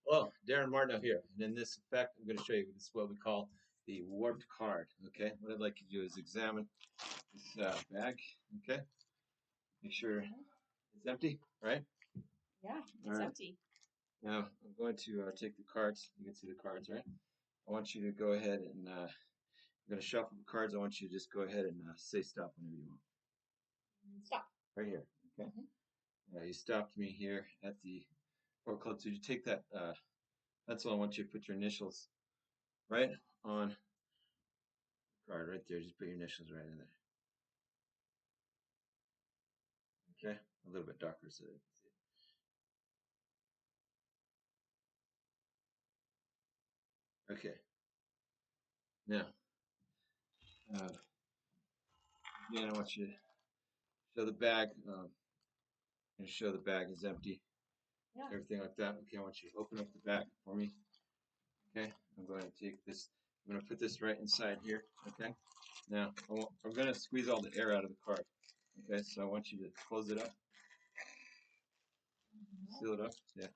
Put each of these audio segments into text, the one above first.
Hello, Darin Martineau here, and in this effect, I'm going to show you this is what we call the warped card. Okay, what I'd like you to do is examine this bag. Okay, make sure it's empty. Right? Yeah, it's empty. Now I'm going to take the cards. You can see the cards, right? I want you to go ahead and I'm going to shuffle the cards. I want you to just go ahead and say stop whenever you want. Stop. Right here. Okay. You stopped me here at the four clubs. So you take that pencil. I want you to put your initials right on the card right there. Just put your initials right in there. Okay, a little bit darker so they can see it. Okay, now, again, I want you to show the bag, and show the bag is empty, everything like that. Okay, I want you to open up the bag for me. Okay, I'm going to take this, I'm going to put this right inside here. Okay, now, I'm going to squeeze all the air out of the card. Okay, so I want you to close it up, seal it up, yeah.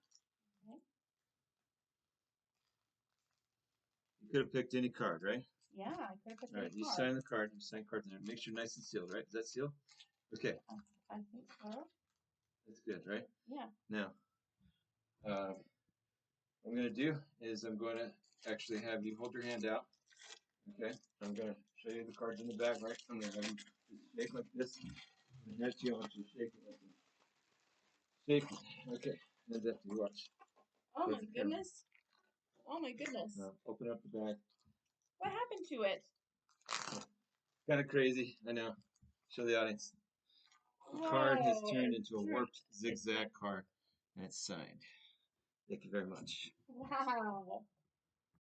You could have picked any card, right? Yeah, I could have picked All right, any you card. sign the card, you sign cards in there. Make sure nice and sealed, right? Is that sealed? Okay. I think so. That's good, right? Yeah. Now, what I'm going to do is I'm going to actually have you hold your hand out. Okay? I'm going to show you the cards in the back, right? I'm going to have you shake like this. And next to you, I want you to shake it like this. Shake it. Okay. Hands up to you. Watch. Oh my goodness. Oh my goodness. Now, open up the bag. What happened to it? Kind of crazy. I know. Show the audience. The card has turned into a warped zigzag card, and it's signed. Thank you very much. Wow.